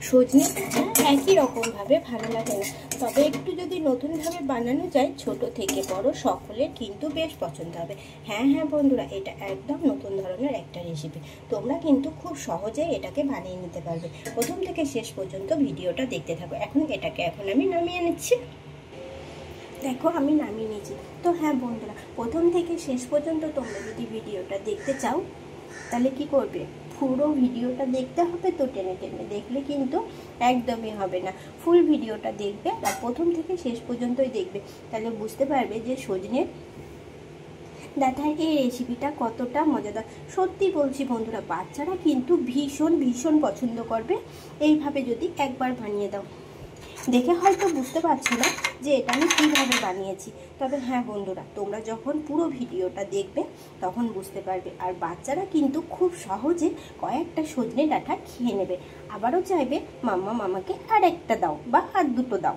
সজনে ডাঁটা একই রকমভাবে ভালো লাগে না, তবে একটু যদি নতুনভাবে বানানো যায় ছোট থেকে বড় সকলের কিন্তু বেশ পছন্দ হবে। হ্যাঁ হ্যাঁ বন্ধুরা, এটা একদম নতুন ধরনের একটা রেসিপি। তোমরা কিন্তু খুব সহজেই এটাকে বানিয়ে নিতে পারবে। প্রথম থেকে শেষ পর্যন্ত ভিডিওটা দেখতে থাকো। এখন আমি নামিয়ে নিচ্ছি। দেখো আমি নামিয়ে নিয়েছি। তো হ্যাঁ বন্ধুরা, প্রথম থেকে শেষ পর্যন্ত তোমরা যদি ভিডিওটা দেখতে চাও তাহলে কি করবে, পুরো ভিডিওটা দেখতে হবে। তো টেনে টেনে দেখলে কিন্তু একদমই হবে না, ফুল ভিডিওটা দেখবে আর প্রথম থেকে শেষ পর্যন্তই দেখবে, তাহলে বুঝতে পারবে যে সজনে ডাঁটার এই রেসিপিটা কতটা মজাদার। সত্যি বলছি বন্ধুরা, বাচ্চারা কিন্তু ভীষণ ভীষণ পছন্দ করবে এইভাবে যদি একবার বানিয়ে দাও। দেখে হয়তো বুঝতে পারছো না যে এটা আমি কীভাবে বানিয়েছি, তবে হ্যাঁ বন্ধুরা, তোমরা যখন পুরো ভিডিওটা দেখবে তখন বুঝতে পারবে। আর বাচ্চারা কিন্তু খুব সহজে কয়েকটা সজনে ডাঁটা খেয়ে নেবে, আবারও চাইবে মাম্মা মামাকে আর একটা দাও বা আর দুটো দাও।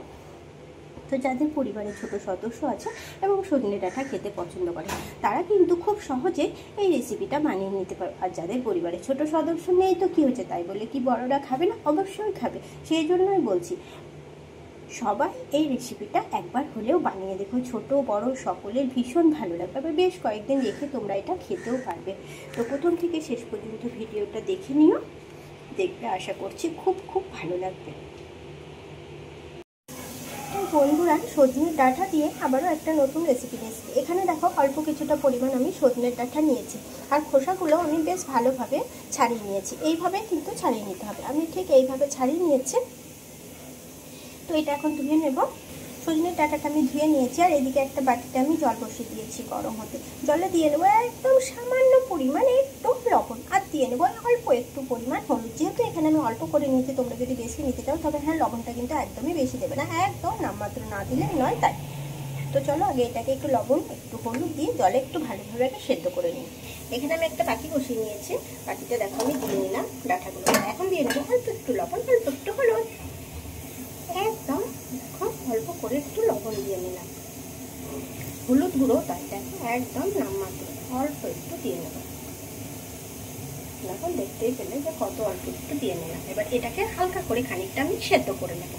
তো যাদের পরিবারে ছোট সদস্য আছে এবং সজনে ডাঁটা খেতে পছন্দ করে তারা কিন্তু খুব সহজে এই রেসিপিটা বানিয়ে নিতে পারে। আর যাদের পরিবারে ছোট সদস্য নেই তো কী হচ্ছে, তাই বলে কি বড়রা খাবে না? অবশ্যই খাবে। সেই জন্যই বলছি সবাই এই রেসিপিটা একবার হলেও বানিয়ে দেখো, ছোট বড় সকলের ভীষণ ভালো লাগবে। তবে বেশ কয়েকদিন রেখে তোমরা এটা খেতেও পারবে। তো প্রথম থেকে শেষ পর্যন্ত ভিডিওটা দেখে নিও, দেখবে আশা করছি খুব খুব ভালো লাগবে। তো বন্ধুরা, সজনের ডাঁটা দিয়ে আবারও একটা নতুন রেসিপি নিয়েছি। এখানে দেখো অল্প কিছুটা পরিমাণ আমি সজনের ডাঁটা নিয়েছি, আর খোসাগুলো আমি বেশ ভালোভাবে ছাড়িয়ে নিয়েছি। এইভাবে কিন্তু ছাড়িয়ে নিতে হবে, আমি ঠিক এইভাবে ছাড়িয়ে নিয়েছি। তো এটা এখন ধুয়ে নেব। সজনের ডাঁটাটা আমি ধুয়ে নিয়েছি, আর এদিকে একটা বাটিতে আমি জল বসিয়ে দিয়েছি গরম হতে। জলে দিয়ে নেবো একদম সামান্য পরিমাণ একটু লবণ, আর দিয়ে নেবো অল্প একটু পরিমাণ হলুদ। যেহেতু এখানে আমি অল্প করে নিয়েছি, তোমরা যদি বেশি নিতে চাও তবে হ্যাঁ লবণটা কিন্তু একদমই বেশি দেবে না, একদম নামমাত্র না দিলে নয় তাই। তো চলো আগে এটাকে একটু লবণ একটু হলুদ দিয়ে জলে একটু ভালোভাবে একটা সেদ্ধ করে নিই। এখানে আমি একটা বাটি বসিয়ে নিয়েছি, বাটিতে দেখো আমি দিয়ে নিলাম ডাঁটাগুলো। এখন দিয়ে নেবো অল্প একটু লবণ, অল্প একটু হলুদ, একদম অল্প করে একটু লবণ দিয়ে নিলাম। হলুদ গুঁড়ো তাই দেখো একদম নামমাত্র অল্প একটু দিয়ে নেব। এখন দেখতেই পেলে যে কত অল্প একটু দিয়ে নিলাম। এবার এটাকে হালকা করে খানিকটা আমি সেদ্ধ করে নেব।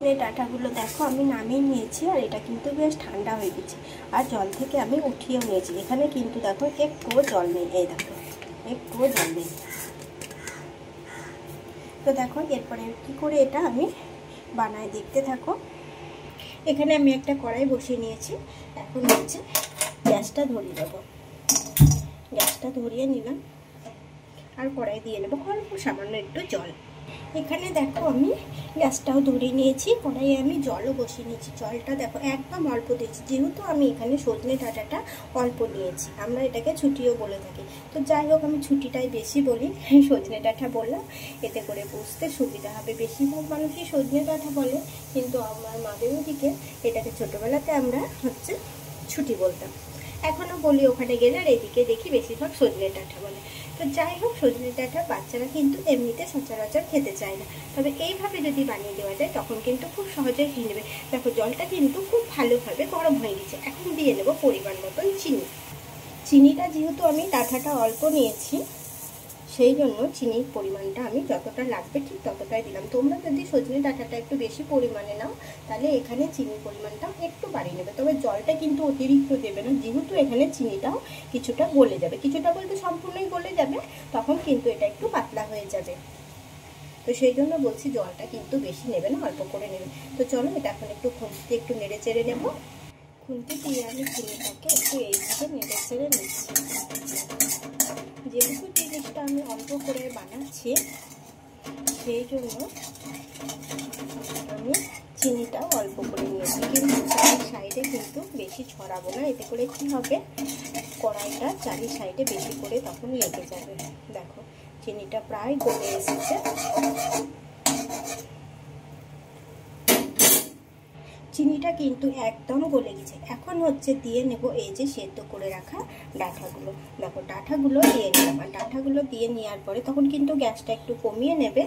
এই ডাঁটাগুলো দেখো আমি নামিয়ে নিয়েছি, আর এটা কিন্তু বেশ ঠান্ডা হয়ে গেছে, আর জল থেকে আমি উঠিয়েও নিয়েছি। এখানে কিন্তু দেখো একটুও জল নেই, এই দেখো একটুও জল নেই। তো দেখো এরপরে কি করে এটা আমি বানাই দেখতে থাকো। এখানে আমি একটা কড়াই বসিয়ে নিয়েছি, এখন হচ্ছে গ্যাসটা ধরিয়ে দেবো। গ্যাসটা ধরিয়ে নিলাম, আর কড়াই দিয়ে নেবো অল্প সামান্য একটু জল। এখানে দেখো আমি গ্যাসটাও ধরিয়ে নিয়েছি, কড়াইয়ে আমি জলও বসিয়ে নিয়েছি। জলটা দেখো একদম অল্প দিয়েছি, যেহেতু আমি এখানে সজনে ডাঁটাটা অল্প নিয়েছি, আমরা এটাকে ছুটিও বলে থাকি। তো যাই হোক আমি ছুটিটাই বেশি বলি, সজনে ডাঁটা বললাম, এতে করে বুঝতে সুবিধা হবে। বেশিরভাগ মানুষই সজনে ডাঁটা বলে, কিন্তু আমার মাদের ওদিকে এটাকে ছোটোবেলাতে আমরা হচ্ছে ছুটি বলতাম, এখনও বলি ওখানে গেলে, আর এদিকে দেখি বেশিরভাগ সজনে ডাঁটা বলে। তো যাই হোক, সজনে ডাঁটা বাচ্চারা কিন্তু এমনিতে সচরাচর খেতে চায় না, তবে এইভাবে যদি বানিয়ে দেওয়া যায় তখন কিন্তু খুব সহজেই খেয়ে নেবে। দেখো জলটা কিন্তু খুব ভালোভাবে গরম হয়ে গেছে। এখন দিয়ে নেব পরিমাণ মতন চিনি। চিনিটা যেহেতু আমি ডাঁটাটা অল্প নিয়েছি, সেই জন্য চিনির পরিমাণটা আমি যতটা লাগবে ঠিক ততটাই দিলাম। তোমরা যদি সজনে ডাঁটাটা একটু বেশি পরিমাণে নাও তাহলে এখানে চিনির পরিমাণটা একটু বাড়িয়ে নেবে, তবে জলটা কিন্তু অতিরিক্ত দেবে না, যেহেতু এখানে চিনিটাও কিছুটা গলে যাবে, কিছুটা বলতে সম্পূর্ণই গলে যাবে, তখন কিন্তু এটা একটু পাতলা হয়ে যাবে। তো সেই জন্য বলছি জলটা কিন্তু বেশি নেবে না, অল্প করে নেবে। তো চলো এটা এখন একটু খুন্তিতে একটু নেড়ে চেড়ে নেবো। খুন্তি দিয়ে আমি চিনিটাকে একটু এইভাবে নেড়ে চেড়ে নিচ্ছি। যেহেতু জিনিসটা আমি অল্প করে বানাচ্ছি সেই জন্য আমি চিনিটাও অল্প করে নিয়েছি, কিন্তু চারি সাইডে কিন্তু বেশি ছড়াবো না, এতে করে কি হবে কড়াইটা চারি সাইডে বেশি করে তখন লেগে যাবে। দেখো চিনিটা প্রায় গলে এসেছে। চিনিটা কিন্তু একদম গলে গেছে। এখন হচ্ছে দিয়ে নেব এই যে সেদ্ধ করে রাখা ডাঁটাগুলো। দেখো ডাঁটাগুলো দিয়ে নিলাম, আর ডাঁটাগুলো দিয়ে নেওয়ার পরে তখন কিন্তু গ্যাসটা একটু কমিয়ে নেবে,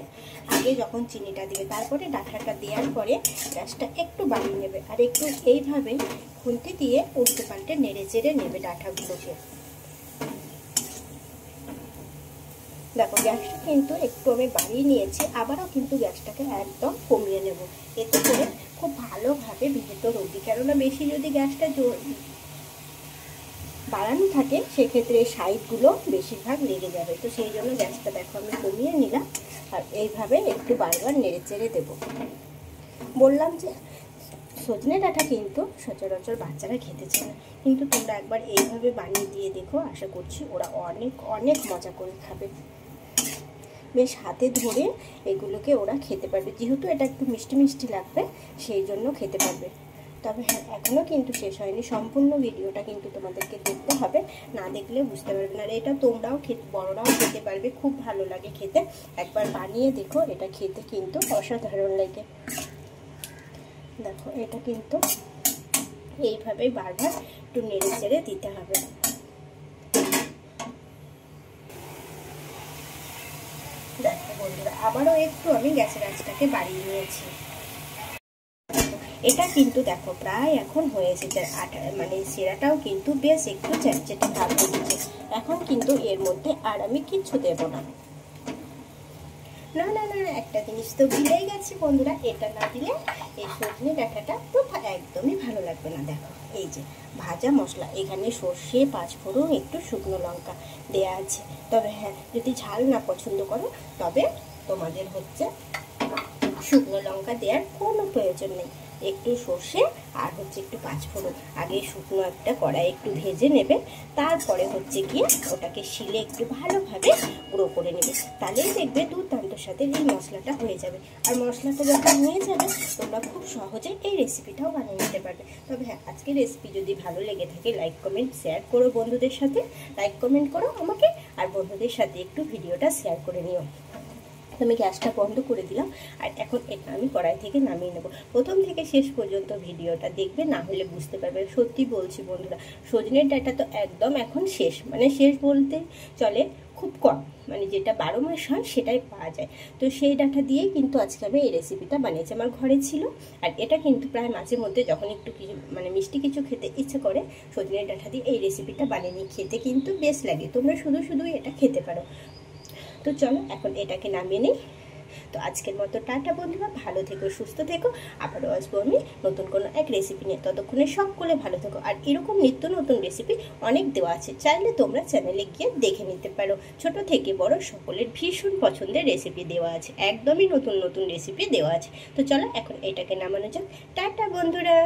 আগে যখন চিনিটা দিবে, তারপরে ডাঁটাটা দেওয়ার পরে গ্যাসটা একটু বাড়িয়ে নেবে, আর একটু এইভাবে খুন্তি দিয়ে উল্টে পাল্টে নেড়ে চেড়ে নেবে ডাঁটাগুলোকে। দেখো গ্যাসটা কিন্তু একটু আমি বাড়িয়ে নিয়েছি, আবারও কিন্তু গ্যাসটাকে একদম কমিয়ে নেব, এতে করে খুব ভালোভাবে ভেতর অবধি, কেননা বেশি যদি গ্যাসটা বাড়ানো থাকে সেক্ষেত্রে সাইডগুলো বেশিরভাগ লেগে যাবে। তো সেই জন্য গ্যাসটা দেখো আমি কমিয়ে নিলাম, আর এইভাবে একটু বারবার নেড়ে চেড়ে দেবো। বললাম যে সজনে ডাঁটা কিন্তু সচরাচর বাচ্চারা খেতে চায় না, কিন্তু তোমরা একবার এইভাবে বানিয়ে দিয়ে দেখো, আশা করছি ওরা অনেক অনেক মজা করে খাবে। বেশ হাতে ধরে এগুলোকে ওরা খেতে পারবে, যেহেতু এটা একটু মিষ্টি মিষ্টি লাগবে সেই জন্য খেতে পারবে। তবে হ্যাঁ, এখনও কিন্তু শেষ হয়নি, সম্পূর্ণ ভিডিওটা কিন্তু তোমাদেরকে দেখতে হবে, না দেখলে বুঝতে পারবে না। আর এটা তোমরাও খেতে, বড়রাও খেতে পারবে, খুব ভালো লাগে খেতে। একবার বানিয়ে দেখো, এটা খেতে কিন্তু অসাধারণ লাগে। দেখো এটা কিন্তু এইভাবেই বারবার একটু নেড়ে চেড়ে দিতে হবে। দেখো বন্ধুরা, আবারও একটু আমি গ্যাসের আঁচটাকে বাড়িয়ে নিয়েছি। এটা কিন্তু দেখো প্রায় এখন হয়ে এসেছে, মানে শিরাটাও কিন্তু বেশ একটু চ্যাটচেটে ভাব হয়েছে। এখন কিন্তু এর মধ্যে আর আমি কিচ্ছু দেব না। না না না, একটা জিনিস তো ভুলেই গেছি বন্ধুরা, এটা না দিলে এই সজনে ডাঁটাটা তো একদমই ভালো লাগবে না। দেখো এই যে ভাজা মশলা, এখানে সর্ষে, পাঁচফোড়ন, একটু শুকনো লঙ্কা দেয়া আছে। তবে হ্যাঁ, যদি ঝাল না পছন্দ করো তবে তোমাদের হচ্ছে শুকনো লঙ্কা দেওয়ার কোনো প্রয়োজন নেই। একটু সর্ষে আর হচ্ছে একটু পাঁচফোড়ন আগে শুকনো একটা কড়াই একটু ভেজে নেবে, তারপরে হচ্ছে গিয়ে ওটাকে শিলে একটু ভালোভাবে গুঁড়ো করে নেবে, তাহলেই দেখবে দুর্দান্তর সাথে এই মশলাটা হয়ে যাবে। আর মশলাটা যখন হয়ে যাবে তোমরা খুব সহজে এই রেসিপিটাও বানিয়ে নিতে পারবে। তবে হ্যাঁ, আজকের রেসিপি যদি ভালো লেগে থাকে লাইক কমেন্ট শেয়ার করো, বন্ধুদের সাথে লাইক কমেন্ট করো আমাকে, আর বন্ধুদের সাথে একটু ভিডিওটা শেয়ার করে নিও। আমি গ্যাসটা বন্ধ করে দিলাম, আর এখন এটা আমি কড়াই থেকে নামিয়ে নেব। প্রথম থেকে শেষ পর্যন্ত ভিডিওটা দেখবে, না হলে বুঝতে পারবে। সত্যি বলছি বন্ধুরা, সজনের ডাঁটা তো একদম এখন শেষ, মানে শেষ বলতে চলে, খুব কম, মানে যেটা 12 মাস হয় সেটাই পাওয়া যায়। তো সেই ডাঁটা দিয়েই কিন্তু আজকে আমি এই রেসিপিটা বানিয়েছি, আমার ঘরে ছিল। আর এটা কিন্তু প্রায় মাঝে মধ্যে যখন একটু কিছু মানে মিষ্টি কিছু খেতে ইচ্ছে করে, সজনের ডাঁটা দিয়ে এই রেসিপিটা বানিয়ে নিই, খেতে কিন্তু বেশ লাগে। তোমরা শুধু শুধুই এটা খেতে পারো। তো চলো এখন এটাকে নামিয়ে নিই। তো আজকের মতো টাটা বন্ধুরা, ভালো থেকো, সুস্থ থেকো। আবারও আসবো আমি নতুন কোনো এক রেসিপি নিয়ে, ততক্ষণে সকলে ভালো থেকো। আর এরকম নিত্য নতুন রেসিপি অনেক দেওয়া আছে, চাইলে তোমরা চ্যানেলে গিয়ে দেখে নিতে পারো। ছোট থেকে বড় সকলের ভীষণ পছন্দের রেসিপি দেওয়া আছে, একদমই নতুন নতুন রেসিপি দেওয়া আছে। তো চলো এখন এটাকে নামানো যাক। টাটা বন্ধুরা।